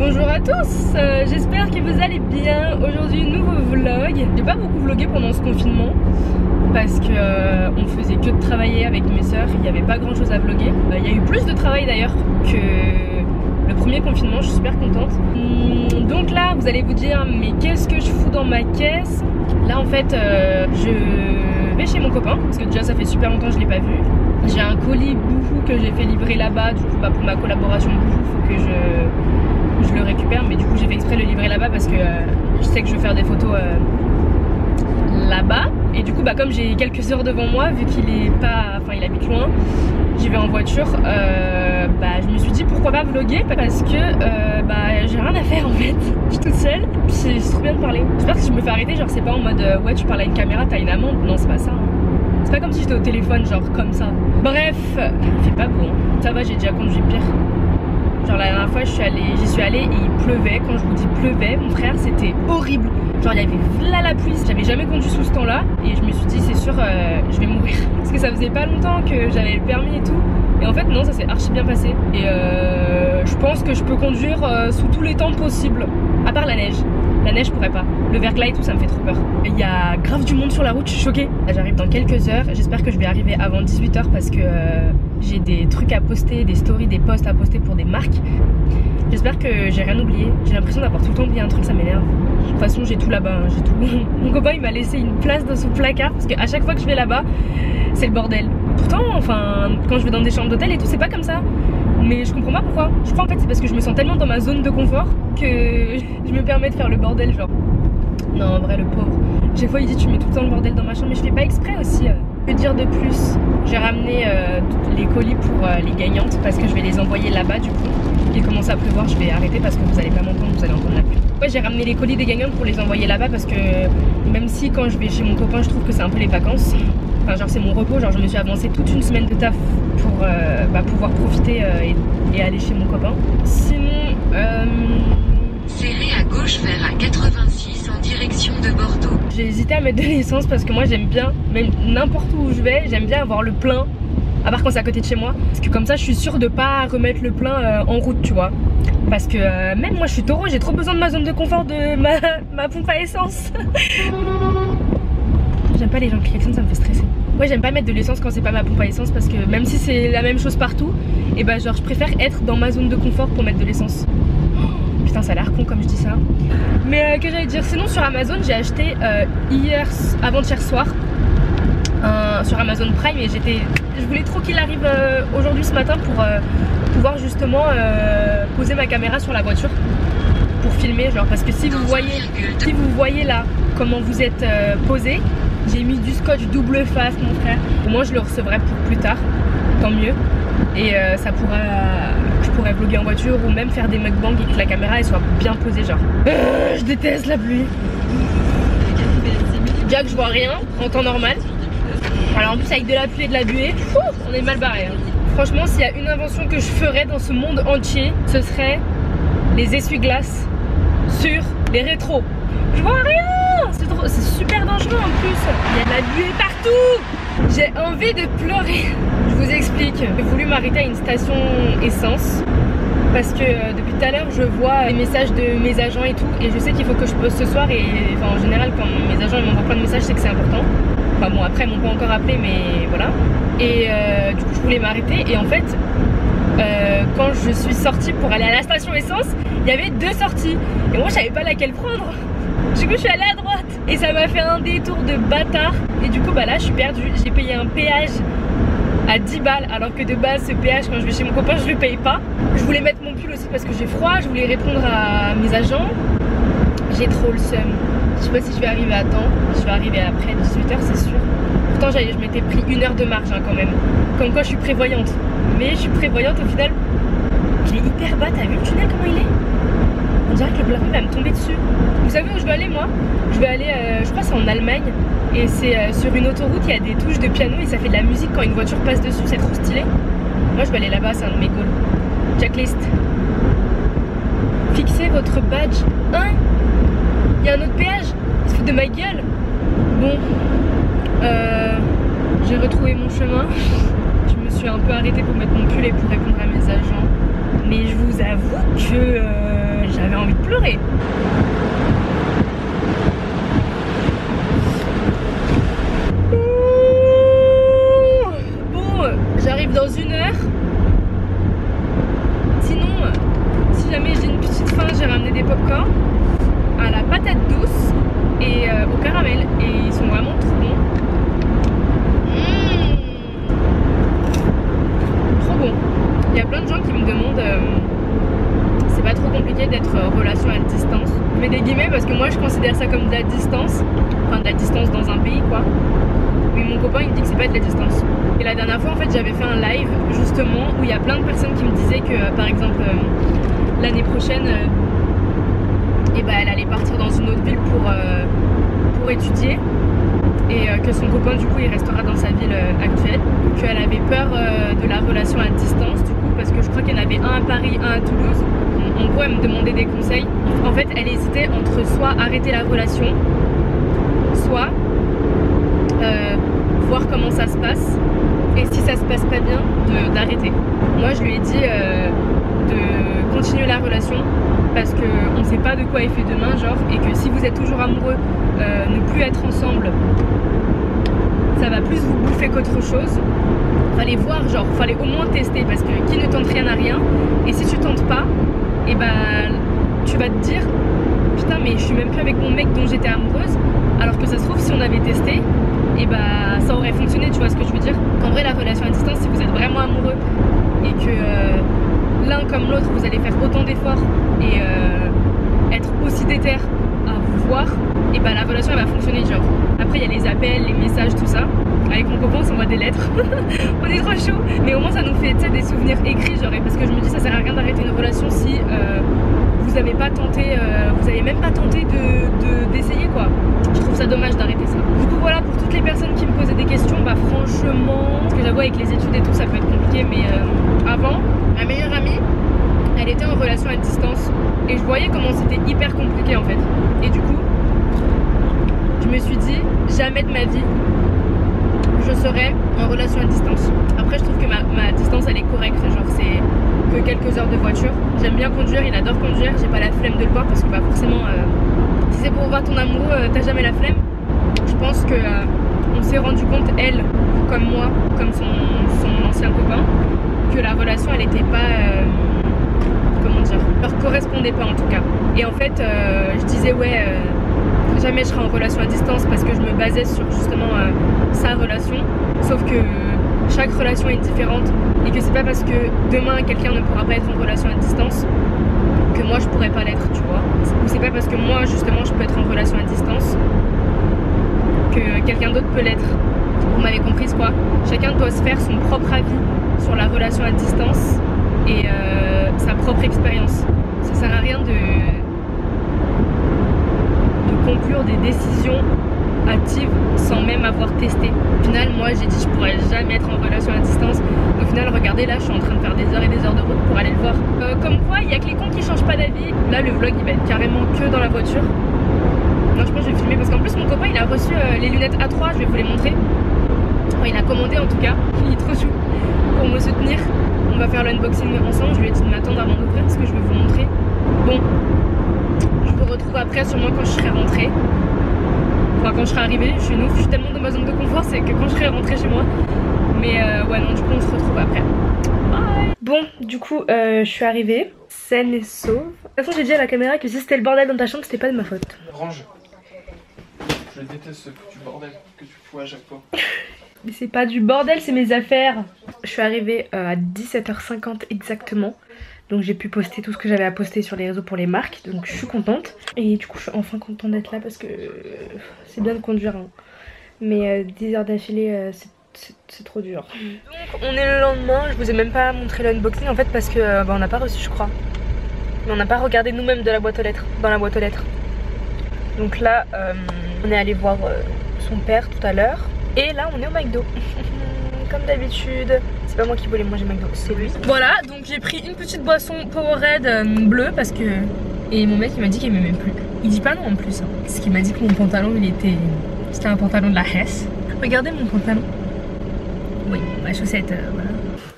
Bonjour à tous, j'espère que vous allez bien. Aujourd'hui nouveau vlog. J'ai pas beaucoup vlogué pendant ce confinement parce que on faisait que de travailler avec mes soeurs, il n'y avait pas grand chose à vlogger. Il y a eu plus de travail d'ailleurs que le premier confinement, je suis super contente. Donc là vous allez vous dire mais qu'est-ce que je fous dans ma caisse? Là en fait je vais chez mon copain parce que déjà ça fait super longtemps que je l'ai pas vu. J'ai un colis Boohoo que j'ai fait livrer là-bas, du coup pour ma collaboration Boohoo faut que je le récupère, mais du coup j'ai fait exprès de le livrer là-bas parce que je sais que je vais faire des photos là-bas. Et du coup comme j'ai quelques heures devant moi, vu qu'il est pas, enfin il habite loin, j'y vais en voiture, je me suis dit pourquoi pas vlogger parce que j'ai rien à faire en fait, je suis toute seule, c'est trop bien de parler. J'espère que si je me fais arrêter, genre c'est pas en mode ouais tu parles à une caméra, t'as une amende, non c'est pas ça hein. C'est pas comme si j'étais au téléphone genre comme ça. Bref, il fait pas beau hein. Ça va, j'ai déjà conduit pire. Genre la dernière fois j'y suis allée et il pleuvait. Quand je vous dis pleuvait, mon frère, c'était horrible. Genre il y avait là la pluie. J'avais jamais conduit sous ce temps là et je me suis dit c'est sûr je vais mourir. Parce que ça faisait pas longtemps que j'avais le permis et tout. Et en fait non, ça s'est archi bien passé. Et je pense que je peux conduire sous tous les temps possibles. À part la neige. La neige je pourrais pas. Le verglas et tout ça me fait trop peur. Il y a grave du monde sur la route, je suis choquée. J'arrive dans quelques heures, j'espère que je vais arriver avant 18 h parce que j'ai des trucs à poster, des stories, des posts à poster pour des marques. J'espère que j'ai rien oublié. J'ai l'impression d'avoir tout le temps oublié un truc, ça m'énerve. De toute façon j'ai tout là-bas, hein, j'ai tout. Mon copain il m'a laissé une place dans son placard parce qu'à chaque fois que je vais là-bas, c'est le bordel. Pourtant, enfin, quand je vais dans des chambres d'hôtel et tout, c'est pas comme ça. Mais je comprends pas pourquoi. Je crois en fait c'est parce que je me sens tellement dans ma zone de confort que je me permets de faire le bordel genre. Non en vrai le pauvre. Chaque fois il dit tu mets tout le temps le bordel dans ma chambre mais je fais pas exprès aussi. Que dire de plus? J'ai ramené les colis pour les gagnantes parce que je vais les envoyer là-bas du coup. Il commence à pleuvoir, je vais arrêter parce que vous allez pas m'entendre, vous allez entendre la pluie. Ouais j'ai ramené les colis des gagnantes pour les envoyer là-bas parce que même si quand je vais chez mon copain je trouve que c'est un peu les vacances. Enfin genre c'est mon repos, genre je me suis avancé toute une semaine de taf pour pouvoir profiter et aller chez mon copain. Sinon serré à gauche vers A86 en direction de Bordeaux. J'ai hésité à mettre de l'essence parce que moi j'aime bien, même n'importe où je vais, j'aime bien avoir le plein. À part quand c'est à côté de chez moi. Parce que comme ça je suis sûre de pas remettre le plein en route tu vois. Parce que même moi je suis taureau, j'ai trop besoin de ma zone de confort, de ma pompe à essence. J'aime pas les gens qui klaxonnent, ça me fait stresser. Ouais j'aime pas mettre de l'essence quand c'est pas ma pompe à essence parce que même si c'est la même chose partout, et genre je préfère être dans ma zone de confort pour mettre de l'essence. Putain ça a l'air con comme je dis ça. Mais que j'allais dire, sinon sur Amazon j'ai acheté avant-hier soir sur Amazon Prime et je voulais trop qu'il arrive aujourd'hui ce matin pour pouvoir justement poser ma caméra sur la voiture pour filmer genre parce que si vous voyez là comment vous êtes posé, j'ai mis du scotch double face mon frère. Au moins je le recevrai pour plus tard, tant mieux. Et je pourrais vlogger en voiture ou même faire des mukbangs et que la caméra elle soit bien posée genre. Je déteste la pluie. Déjà que je vois rien en temps normal. Alors en plus avec de la pluie et de la buée, on est mal barré hein. Franchement s'il y a une invention que je ferais dans ce monde entier, ce serait les essuie-glaces sur les rétros. Je vois rien, c'est super dangereux en plus. Il y a de la buée partout. J'ai envie de pleurer. Je vous explique, j'ai voulu m'arrêter à une station essence parce que depuis tout à l'heure je vois les messages de mes agents et tout et je sais qu'il faut que je pose ce soir et en général quand mes agents ils m'envoient plein de messages c'est que c'est important. Enfin bon après ils m'ont pas encore appelé mais voilà. Et du coup je voulais m'arrêter et en fait quand je suis sortie pour aller à la station essence il y avait deux sorties et moi je savais pas laquelle prendre. Du coup je suis allée à droite et ça m'a fait un détour de bâtard et du coup là je suis perdue. J'ai payé un péage à 10 balles alors que de base ce péage quand je vais chez mon copain je le paye pas. Je voulais mettre mon pull aussi parce que j'ai froid, je voulais répondre à mes agents. J'ai trop le seum. Je sais pas si je vais arriver à temps, je vais arriver après 18 h c'est sûr. Pourtant je m'étais pris 1 heure de marge hein, quand même. Comme quoi je suis prévoyante. Mais je suis prévoyante au final. Il est hyper bas, t'as vu le tunnel comment il est? On dirait que le plafond va me tomber dessus. Vous savez où je vais aller moi? Je vais aller, je crois c'est en Allemagne. Et c'est sur une autoroute, il y a des touches de piano et ça fait de la musique quand une voiture passe dessus, c'est trop stylé. Moi je vais aller là-bas, c'est un de mes goals. Checklist. Fixez votre badge. Hein? Il y a un autre péage? Il se fout de ma gueule. Bon. J'ai retrouvé mon chemin. Je me suis un peu arrêtée pour mettre mon pull et pour répondre à mes agents. Mais je vous avoue que pleurer. Bon, j'arrive dans 1 heure. Sinon, si jamais j'ai une petite faim, j'ai ramené des pop-corn à la patate douce et au caramel. Et ils sont vraiment trop bons. Trop bon. Il y a plein de gens qui me demandent c'est pas trop compliqué d'être en relation à distance. Je mets des guillemets parce que moi je considère ça comme de la distance. Enfin de la distance dans un pays quoi. Mais mon copain il me dit que c'est pas de la distance. Et la dernière fois en fait j'avais fait un live justement où il y a plein de personnes qui me disaient que par exemple l'année prochaine elle allait partir dans une autre ville pour étudier. Et que son copain du coup il restera dans sa ville actuelle, qu'elle avait peur de la relation à distance du coup parce que je crois qu'il y en avait un à Paris, un à Toulouse. En gros elle me demandait des conseils. En fait elle hésitait entre soit arrêter la relation, soit voir comment ça se passe et si ça se passe pas bien d'arrêter. Moi je lui ai dit de continuer la relation parce qu'on ne sait pas de quoi il fait demain genre et que si vous êtes toujours amoureux ne plus être ensemble ça va plus vous bouffer qu'autre chose. Fallait voir genre, fallait au moins tester parce que qui ne tente rien n'a rien et si tu tentes pas et tu vas te dire putain mais je suis même plus avec mon mec dont j'étais amoureuse alors que ça se trouve si on avait testé et ça aurait fonctionné, tu vois ce que je veux dire. Qu'en vrai la relation à distance si vous êtes vraiment amoureux et que l'un comme l'autre vous allez faire autant d'efforts et être aussi déter à vous voir et la relation elle va fonctionner genre. Après il y a les appels, les messages, tout ça. Avec mon copain on s'envoie des lettres. On est trop chaud. Mais au moins ça nous fait des souvenirs écrits genre. Parce que je me dis ça sert à rien d'arrêter une relation si vous avez pas tenté, vous avez même pas tenté d'essayer quoi. Je trouve ça dommage d'arrêter ça. Du coup voilà pour toutes les personnes qui me posaient des questions, franchement, parce que j'avoue avec les études et tout ça peut être compliqué mais avant, ma meilleure amie elle était en relation à distance et je voyais comment c'était hyper compliqué en fait. Et du coup, je me suis dit jamais de ma vie je serai en relation à distance. Après je trouve que ma distance elle est correcte, genre c'est que quelques heures de voiture. J'aime bien conduire, il adore conduire, j'ai pas la flemme de le voir parce que forcément si c'est pour voir ton amoureux t'as jamais la flemme. Je pense que on s'est rendu compte elle comme moi, comme son ancien copain, que la relation elle était pas comment dire, leur correspondait pas en tout cas. Et en fait je disais jamais je serai en relation à distance parce que je me basais sur justement sa relation, sauf que chaque relation est différente et que c'est pas parce que demain quelqu'un ne pourra pas être en relation à distance que moi je pourrais pas l'être, tu vois. Ou c'est pas parce que moi justement je peux être en relation à distance que quelqu'un d'autre peut l'être. Vous m'avez comprise quoi. Chacun doit se faire son propre avis sur la relation à distance et sa propre expérience. Ça sert à rien de conclure des décisions hâtives sans même avoir testé. Au final moi j'ai dit je pourrais jamais être en relation à distance. Au final regardez là je suis en train de faire des heures et des heures de route pour aller le voir. Comme quoi il y a que les cons qui changent pas d'avis. Là le vlog il va être carrément que dans la voiture. Non je pense que je vais filmer parce qu'en plus mon copain il a reçu les lunettes A3, je vais vous les montrer. Enfin, il a commandé en tout cas, il est trop chou pour me soutenir. On va faire l'unboxing ensemble, je lui ai dit de m'attendre avant d'ouvrir parce que je vais vous montrer. Bon, je vous retrouve après sûrement quand je serai rentrée. Enfin quand je serai arrivée chez nous, je suis tellement dans ma zone de confort, c'est que quand je serai rentrée chez moi. Mais ouais non du coup on se retrouve après. Bye. Bon du coup je suis arrivée, saine et sauve. De toute façon j'ai dit à la caméra que si c'était le bordel dans ta chambre c'était pas de ma faute. Range. Je déteste ce foutu bordel que tu fous à chaque fois. Mais c'est pas du bordel, c'est mes affaires. Je suis arrivée à 17h50 exactement. Donc j'ai pu poster tout ce que j'avais à poster sur les réseaux pour les marques. Donc je suis contente. Et du coup je suis enfin contente d'être là parce que c'est bien de conduire. Hein. Mais 10 heures d'affilée c'est trop dur. Donc on est le lendemain. Je vous ai même pas montré l'unboxing en fait parce que on n'a pas reçu je crois. Mais on n'a pas regardé nous-mêmes de la boîte aux lettres. Dans la boîte aux lettres. Donc là on est allé voir son père tout à l'heure. Et là on est au McDo. Comme d'habitude. C'est pas moi qui voulais manger McDo, c'est lui. Voilà, donc j'ai pris une petite boisson Powerade bleue parce que... Et mon mec il m'a dit qu'il m'aimait plus. Il dit pas non en plus. Hein. Parce qu'il m'a dit que mon pantalon il était... C'était un pantalon de la Hesse. Regardez mon pantalon. Oui, ma chaussette, voilà.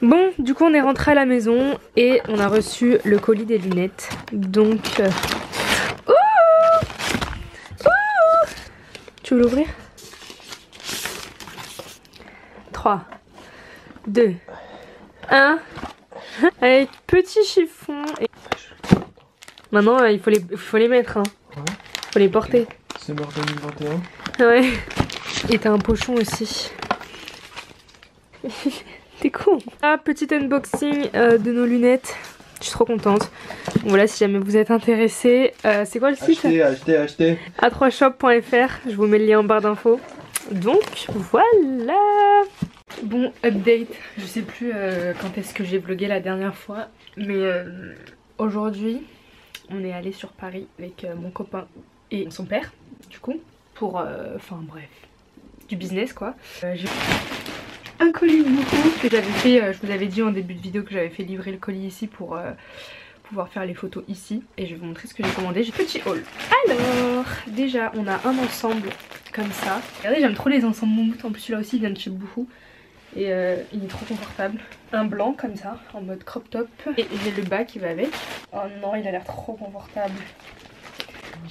Bon, du coup on est rentré à la maison et on a reçu le colis des lunettes. Donc tu veux l'ouvrir? 3, 2, 1. Avec petit chiffon. Et... maintenant il faut les mettre, hein. Ouais. Faut les porter. C'est mort 2021. Ouais. Et t'as un pochon aussi. T'es con. Ah, petit unboxing de nos lunettes. Je suis trop contente. Bon, voilà, si jamais vous êtes intéressés, c'est quoi le site? Achetez. a3shop.fr. Je vous mets le lien en barre d'infos. Donc voilà. Bon, update. Je sais plus quand est-ce que j'ai vlogué la dernière fois, mais aujourd'hui, on est allé sur Paris avec mon copain et son père, du coup, pour, enfin bref, du business quoi. J'ai un colis beaucoup que j'avais fait, je vous avais dit en début de vidéo que j'avais fait livrer le colis ici pour pouvoir faire les photos ici. Et je vais vous montrer ce que j'ai commandé. J'ai petit haul. Alors, déjà on a un ensemble comme ça. Regardez, j'aime trop les ensembles moumoutes. En plus celui-là aussi il vient de chez Bouhou. Et il est trop confortable. Un blanc comme ça, en mode crop top. Et j'ai le bas qui va avec. Oh non, il a l'air trop confortable.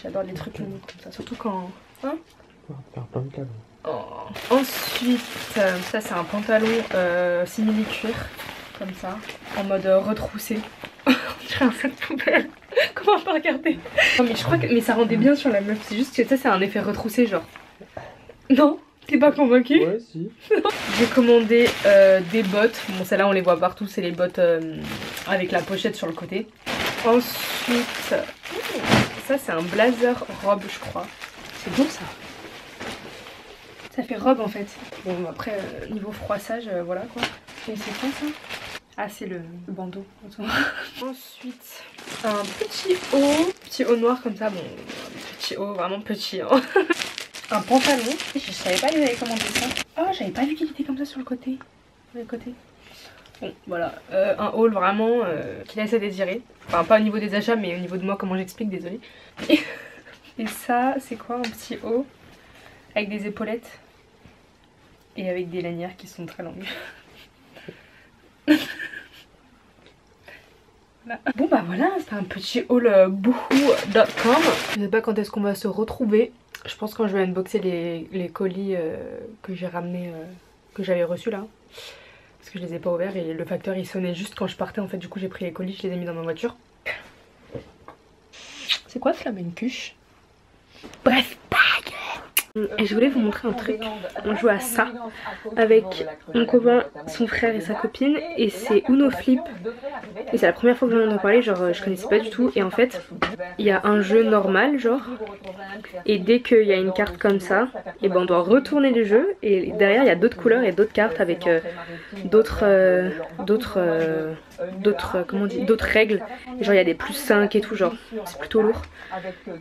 J'adore les trucs moumoutes comme ça, surtout quand... hein? Oh. Ensuite, ça c'est un pantalon simili cuir, comme ça, en mode retroussé. On dirait un sac poubelle. Comment pas regarder? Non mais je crois que mais ça rendait bien sur la meuf, c'est juste que ça c'est un effet retroussé genre. Non? T'es pas convaincu? Ouais si. J'ai commandé des bottes, bon celles-là on les voit partout, c'est les bottes avec la pochette sur le côté. Ensuite, ça c'est un blazer robe je crois. C'est beau ça. Ça fait robe en fait. Bon après niveau froissage voilà quoi. Et c'est quoi ça? Ah c'est le bandeau. Ensuite un petit haut noir comme ça. Bon petit haut vraiment petit hein. Un pantalon. Je savais pas qu'il avait commandé ça. Oh j'avais pas vu qu'il était comme ça sur le côté. Bon voilà un haul vraiment qui laisse à désirer. Enfin pas au niveau des achats mais au niveau de moi comment j'explique, désolée. Et ça c'est quoi, un petit haut avec des épaulettes et avec des lanières qui sont très longues. Voilà. Bon bah voilà, c'était un petit haul boohoo.com. Je sais pas quand est-ce qu'on va se retrouver. Je pense quand je vais unboxer les colis que j'ai ramenés, que j'avais reçus là. Parce que je les ai pas ouverts et le facteur il sonnait juste quand je partais en fait. Du coup j'ai pris les colis, je les ai mis dans ma voiture. C'est quoi ce flamencuche? Bref, bag. Et je voulais vous montrer un truc. On joue à ça avec mon copain, son frère et sa copine. Et c'est Uno Flip. Et c'est la première fois que j'en entends parler, genre je connaissais pas du tout. Et en fait, il y a un jeu normal genre. Et dès qu'il y a une carte comme ça, et ben on doit retourner le jeu. Et derrière il y a d'autres couleurs et d'autres cartes avec d'autres règles. Et genre il y a des plus 5 et tout, genre c'est plutôt lourd.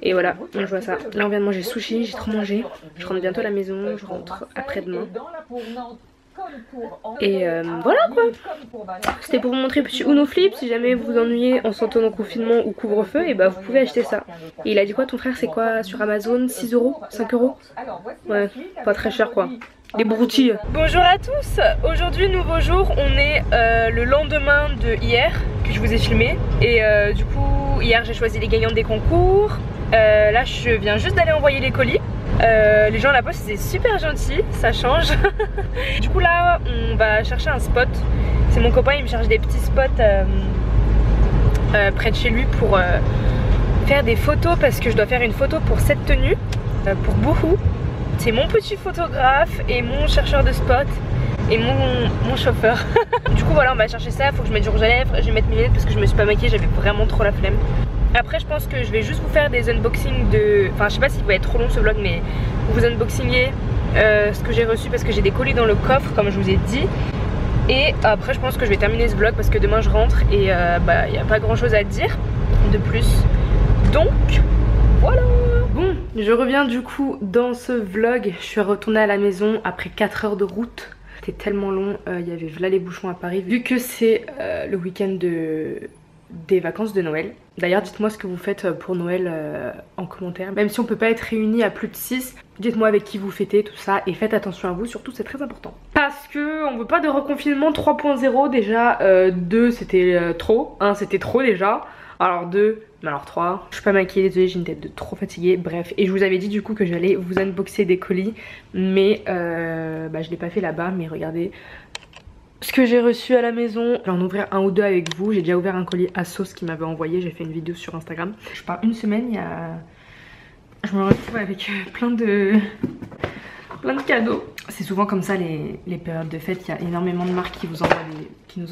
Et voilà, on joue à ça. Là on vient de manger sushi, j'ai trop mangé. Je rentre bientôt à la maison, je rentre après-demain. Et voilà quoi. C'était pour vous montrer petit Uno Flip. Si jamais vous vous ennuyez en sortant en confinement ou couvre-feu, et bah vous pouvez acheter ça. Et il a dit quoi ton frère? C'est quoi sur Amazon? 6 €? 5 €? Ouais, pas très cher quoi. Des broutilles. Bonjour à tous. Aujourd'hui nouveau jour. On est le lendemain de hier que je vous ai filmé. Et du coup hier j'ai choisi les gagnants des concours. Là je viens juste d'aller envoyer les colis. Les gens à la poste c'est super gentil, ça change. Du coup là on va chercher un spot. C'est mon copain, il me cherche des petits spots près de chez lui pour faire des photos. Parce que je dois faire une photo pour cette tenue pour Bouhou. C'est mon petit photographe et mon chercheur de spot et mon chauffeur. Du coup voilà on va chercher ça, faut que je mette du rouge à lèvres. Je vais mettre mes lunettes parce que je me suis pas maquillée, j'avais vraiment trop la flemme. Après je pense que je vais juste vous faire des unboxings de... Enfin je sais pas s'il va être trop long ce vlog, mais vous unboxinguer ce que j'ai reçu parce que j'ai des colis dans le coffre comme je vous ai dit. Et après je pense que je vais terminer ce vlog parce que demain je rentre et bah il n'y a pas grand chose à dire de plus. Donc voilà. Bon, je reviens du coup dans ce vlog. Je suis retournée à la maison après 4 heures de route. C'était tellement long, il y avait là les bouchons à Paris. Vu que c'est le week-end des vacances de Noël. D'ailleurs dites-moi ce que vous faites pour Noël en commentaire. Même si on peut pas être réunis à plus de 6, dites-moi avec qui vous fêtez tout ça. Et faites attention à vous, surtout c'est très important. Parce que on veut pas de reconfinement 3.0 déjà. 2 c'était trop, 1 c'était trop déjà. alors 2, mais alors 3. Je suis pas maquillée, désolée, j'ai une tête de trop fatiguée. Bref, et je vous avais dit du coup que j'allais vous unboxer des colis, mais je l'ai pas fait là-bas. Mais regardez ce que j'ai reçu à la maison. Je vais en ouvrir un ou deux avec vous. J'ai déjà ouvert un colis à Sauce qui m'avait envoyé, j'ai fait une vidéo sur Instagram. Je pars une semaine, je me retrouve avec plein de cadeaux. C'est souvent comme ça les périodes de fête, il y a énormément de marques qui nous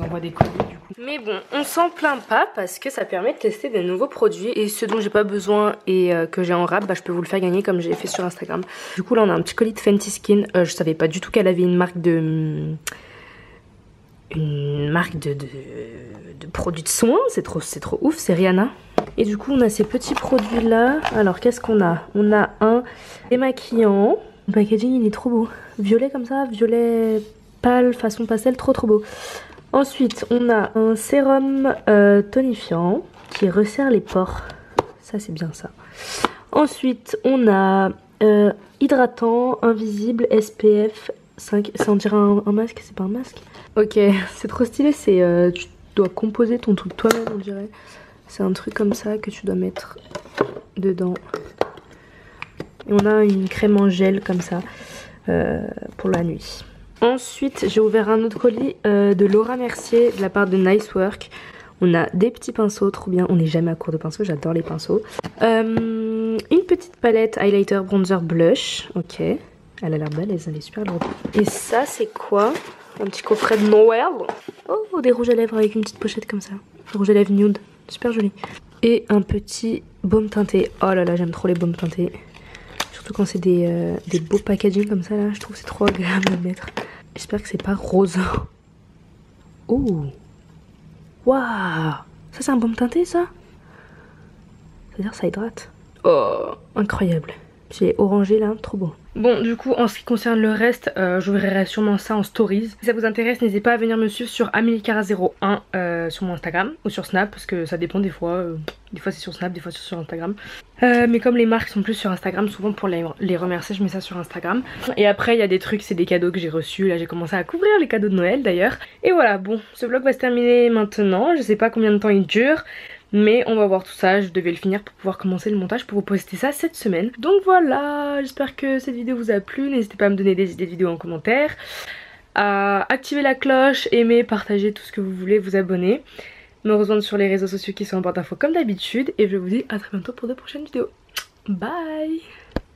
envoient des colis du coup. Mais bon, on s'en plaint pas parce que ça permet de tester des nouveaux produits. Et ceux dont j'ai pas besoin et que j'ai en rab, je peux vous le faire gagner comme j'ai fait sur Instagram. Du coup là on a un petit colis de Fenty Skin. Je savais pas du tout qu'elle avait une marque de produits de soins. C'est trop ouf, c'est Rihanna. Et du coup on a ces petits produits là. Alors qu'est-ce qu'on a? On a un démaquillant. Le packaging il est trop beau, violet comme ça, violet pâle façon pastel, trop beau. Ensuite on a un sérum tonifiant qui resserre les pores, ça c'est bien ça. Ensuite on a hydratant invisible SPF 5, ça on dirait un masque, c'est pas un masque. Ok, c'est trop stylé, c'est tu dois composer ton truc toi-même on dirait. C'est un truc comme ça que tu dois mettre dedans. Et on a une crème en gel comme ça pour la nuit. Ensuite j'ai ouvert un autre colis de Laura Mercier de la part de Nice Work. On a des petits pinceaux, trop bien, on n'est jamais à court de pinceaux, j'adore les pinceaux. Une petite palette highlighter, bronzer, blush, ok. Elle a l'air belle, elle est super lourde. Et ça c'est quoi? Un petit coffret de Noël. Oh, des rouges à lèvres avec une petite pochette comme ça. Des rouges à lèvres nude, super joli. Et un petit baume teinté, oh là là j'aime trop les baumes teintés. Surtout quand c'est des beaux packaging comme ça là, je trouve que c'est trop agréable à mettre. J'espère que c'est pas rose. Oh, waouh, ça c'est un baume teinté ça? C'est-à-dire ça hydrate. Oh, incroyable. J'ai orangé là, trop beau. Bon du coup en ce qui concerne le reste, j'ouvrirai sûrement ça en stories. Si ça vous intéresse n'hésitez pas à venir me suivre sur amilcara01 sur mon Instagram ou sur Snap parce que ça dépend des fois. Des fois c'est sur Snap, des fois c'est sur Instagram. Mais comme les marques sont plus sur Instagram, souvent pour les remercier je mets ça sur Instagram. Et après il y a des trucs, c'est des cadeaux que j'ai reçus. Là j'ai commencé à couvrir les cadeaux de Noël d'ailleurs. Et voilà, bon ce vlog va se terminer maintenant. Je sais pas combien de temps il dure, mais on va voir tout ça, je devais le finir pour pouvoir commencer le montage pour vous poster ça cette semaine. Donc voilà, j'espère que cette vidéo vous a plu, n'hésitez pas à me donner des idées de vidéos en commentaire, à activer la cloche, aimer, partager tout ce que vous voulez, vous abonner, me rejoindre sur les réseaux sociaux qui sont en barre d'infos comme d'habitude et je vous dis à très bientôt pour de prochaines vidéos. Bye.